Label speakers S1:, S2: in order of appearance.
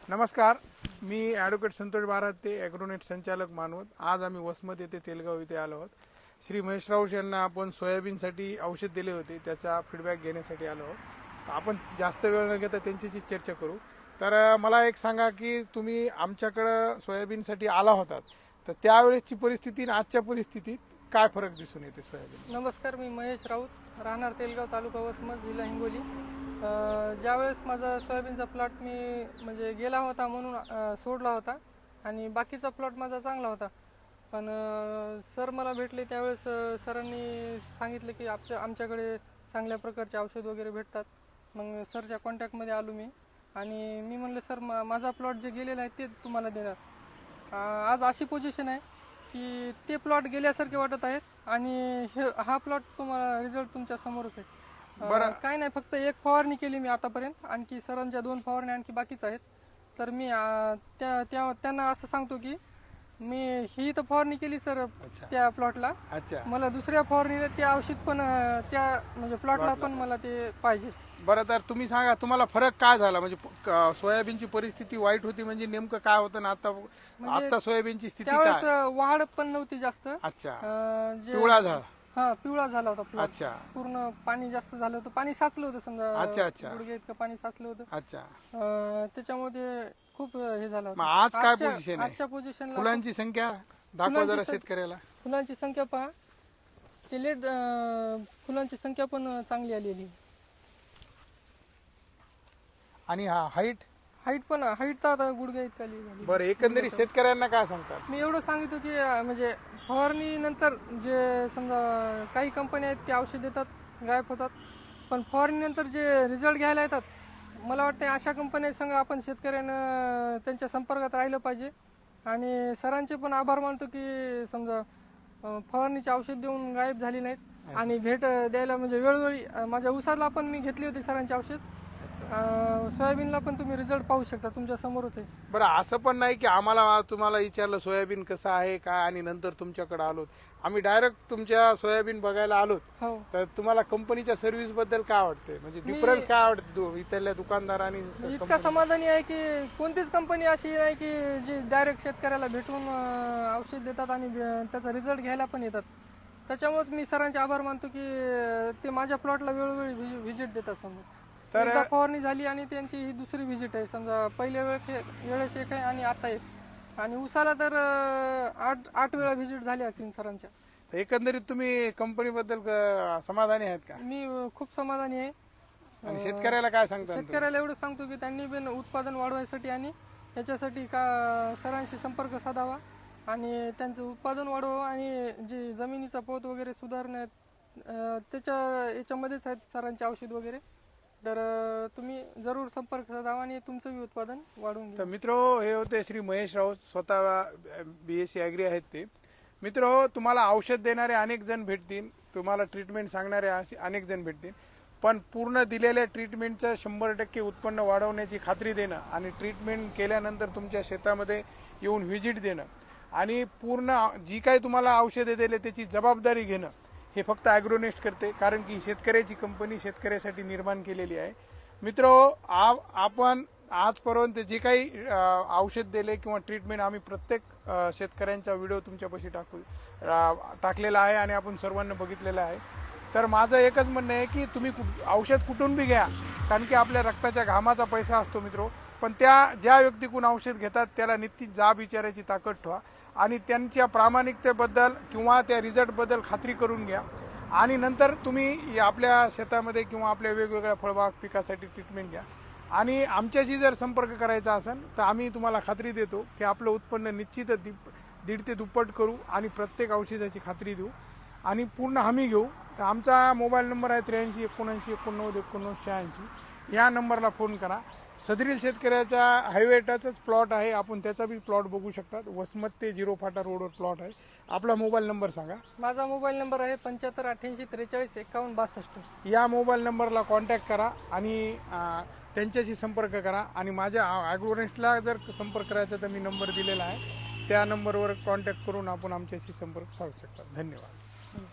S1: नमस्कार, मी ॲडव्होकेट संतोष बाराते, ॲग्रोनेट संचालक मानवत. आज आम्ही वसमत येथे तेलगाव इथे आलो आहोत. श्री महेश राऊत यांना आपण सोयाबीनसाठी औषध दिले होते, त्याचा फीडबॅक घेण्यासाठी आलो आहोत. तर आपण जास्त वेळ न घेता त्यांच्याशी चर्चा करू. तर मला एक सांगा की तुम्ही आमच्याकडं सोयाबीनसाठी आला होतात, तर त्यावेळेसची परिस्थिती आणि आजच्या परिस्थितीत काय फरक दिसून येते सोयाबीन?
S2: नमस्कार, मी महेश राऊत, राहणार तेलगाव, तालुका वसमत, जिल्हा हिंगोली. ज्यावेळेस माझा सोयाबीनचा प्लॉट मी म्हणजे गेला होता म्हणून सोडला होता आणि बाकीचा प्लॉट माझा चांगला होता. पण सर मला भेटले त्यावेळेस सरांनी सांगितलं की आमच्याकडे चांगल्या प्रकारचे औषध वगैरे भेटतात. मग सरच्या कॉन्टॅक्टमध्ये आलो मी आणि मी म्हणलं सर माझा प्लॉट जे गेलेला आहे ते तुम्हाला देणार. आज अशी पोझिशन आहे की ते प्लॉट गेल्यासारखे वाटत आहेत आणि हा प्लॉट तुम्हाला रिझल्ट तुमच्या समोरच आहे.
S1: बरं,
S2: काय नाही, फक्त एक फवारणी केली मी आतापर्यंत, आणखी सरांच्या 2 फवारण्या आणखी बाकीच आहेत. तर मी त्यांना असं सांगतो की मी ही तर फवारणी केली सर त्या प्लॉटला.
S1: अच्छा.
S2: मला दुसऱ्या फवारणीला ते औषध पण त्या म्हणजे प्लॉटला पण मला ते पाहिजे.
S1: बरं, तर तुम्ही सांगा तुम्हाला फरक काय झाला? म्हणजे सोयाबीनची परिस्थिती वाईट होती म्हणजे नेमकं काय होतं ना आता सोयाबीनची स्थिती
S2: त्यावेळेस
S1: काय?
S2: वाढ पण नव्हती जास्त.
S1: अच्छा,
S2: जे
S1: पिवळा झाला.
S2: हा, पिवळा झाला होता प्लॉट.
S1: अच्छा,
S2: पूर्ण पाणी जास्त झालं होतं, पाणी साचलं होतं समजा.
S1: अच्छा अच्छा
S2: गुडघे इतकं पाणी साचलं होतं.
S1: अच्छा.
S2: त्याच्यामुळे खूप हे झालं
S1: मग
S2: होतं.
S1: आज काय पोझिशन आहे?
S2: आजच्या पोझिशनला
S1: फुलांची संख्या दाखवा जरा शेतकऱ्याला.
S2: फुलांची संख्या पहा, ते लेट फुलांची संख्या पण चांगली आलेली.
S1: आणि हा हाईट
S2: हाईट तर आता गुडघ्या इतका झाली.
S1: बरं, एकंदरीत शेतकऱ्यांना काय सांगतात?
S2: मी एवढं सांगतो की म्हणजे फवारणी नंतर जे समजा काही कंपन्या आहेत ते औषध देतात, गायब होतात. पण फवारणी नंतर जे रिझल्ट घ्यायला येतात, मला वाटतं अशा कंपन्या संग आपण शेतकऱ्यानं त्यांच्या संपर्कात राहिलं पाहिजे. आणि सरांचे पण आभार मानतो की समजा फवारणीचे औषध देऊन गायब झाली नाहीत आणि भेट द्यायला म्हणजे वेळोवेळी माझ्या ऊसाला पण मी घेतली होती सरांचे औषध. सोयाबीनला पण तुम्ही रिझल्ट पाहू शकता, तुमच्या समोरच आहे.
S1: बरं, असं पण नाही की आम्हाला तुम्हाला विचारलं सोयाबीन कसं आहे काय आणि नंतर तुमच्याकडे आलो. आम्ही डायरेक्ट तुमच्या सोयाबीन बघायला आलो.
S2: हो,
S1: तर तुम्हाला कंपनीच्या सर्व्हिस बद्दल काय वाटते? म्हणजे डिफरन्स काय वाटतं इथल्या दुकानदार आणि
S2: इतका समाधानी आहे की कोणतीच कंपनी अशी नाही की जी डायरेक्ट शेतकऱ्याला भेटून औषध देतात आणि त्याचा रिझल्ट घ्यायला पण येतात. त्याच्यामुळेच मी सरांचे आभार मानतो की ते माझ्या प्लॉटला वेळोवेळी व्हिजिट देतात. समजा
S1: तर
S2: एकदा फवारणी झाली आणि त्यांची ही दुसरी व्हिजिट आहे. समजा पहिल्या वेळेस एक आहे आणि आता एक. आणि उसाला तर 8 वेळा व्हिजिट झाली असतील सरांच्या.
S1: एकंदरीत तुम्ही कंपनी बद्दल समाधानी आहेत का?
S2: मी खूप समाधानी आहे.
S1: आणि शेतकऱ्याला काय सांगता?
S2: शेतकऱ्याला एवढं सांगतो की त्यांनी पण उत्पादन वाढवायसाठी आणि याच्यासाठी का सरांशी संपर्क साधावा आणि त्यांचं उत्पादन वाढवावं आणि जे जमिनीचा पोत वगैरे सुधारण्यात याच्यामध्येच आहेत सरांचे औषध वगैरे. तर तुम्ही जरूर संपर्क साधावा आणि तुमचं बी उत्पादन वाढवून घ्या.
S1: तर मित्रो, हे होते श्री महेश राऊत, स्वतः BSc ॲग्री आहेत ते. मित्रो, तुम्हाला औषध देणारे अनेक जण भेटतील, तुम्हाला ट्रीटमेंट सांगणारे अनेक जण भेटतील, पण पूर्ण दिलेल्या ट्रीटमेंटचं 100% उत्पन्न वाढवण्याची खात्री देणं आणि ट्रीटमेंट केल्यानंतर तुमच्या शेतामध्ये येऊन व्हिजिट देणं आणि पूर्ण जी काही तुम्हाला औषधे दिले त्याची जबाबदारी घेणं हे फक्त ॲग्रोनेस्ट करते. कारण की शेतकऱ्याची कंपनी शेतकऱ्यासाठी निर्माण केलेली आहे. मित्रो, आपण आजपर्यंत जे काही औषध दिले किंवा ट्रीटमेंट आम्ही प्रत्येक शेतकऱ्यांचा व्हिडिओ तुमच्यापाशी टाकलेला आहे आणि आपण सर्वांना बघितलेला आहे. तर माझं एकच म्हणणं आहे की तुम्ही औषध कुठून बी घ्या, कारण की आपल्या रक्ताच्या घामाचा पैसा असतो मित्रो. पण ज्या व्यक्तीकडून औषध घेतात त्याला निश्चित जाब विचारायची ताकद ठेवा आणि त्यांच्या प्रामाणिकतेबद्दल किंवा त्या रिझल्टबद्दल खात्री करून घ्या आणि नंतर तुम्ही आपल्या शेतामध्ये किंवा आपल्या वेगवेगळ्या फळबाग पिकासाठी ट्रीटमेंट घ्या. आणि आमच्याशी जर संपर्क करायचा असेल तर आम्ही तुम्हाला खात्री देतो की आपलं उत्पन्न निश्चितच 1.5 ते दुप्पट करू आणि प्रत्येक औषधाची खात्री देऊ आणि पूर्ण हमी घेऊ. तर आमचा मोबाईल नंबर आहे 83 79 89 89 86. या नंबरला फोन करा. सदरील शेतकऱ्याचा हायवे टचच प्लॉट आहे, आपण त्याचा बी प्लॉट बघू शकतात. वसमत ते 0 फाटा रोडवर प्लॉट आहे. आपला मोबाईल नंबर सांगा. माझा
S2: मोबाईल नंबर आहे 75 88 43 51 62.
S1: या मोबाईल नंबरला कॉन्टॅक्ट करा आणि त्यांच्याशी संपर्क करा आणि माझ्या ॲग्रोनेस्टला जर संपर्क करायचा तर मी नंबर दिलेला आहे, त्या नंबरवर कॉन्टॅक्ट करून आपण आमच्याशी संपर्क साधू शकता. धन्यवाद.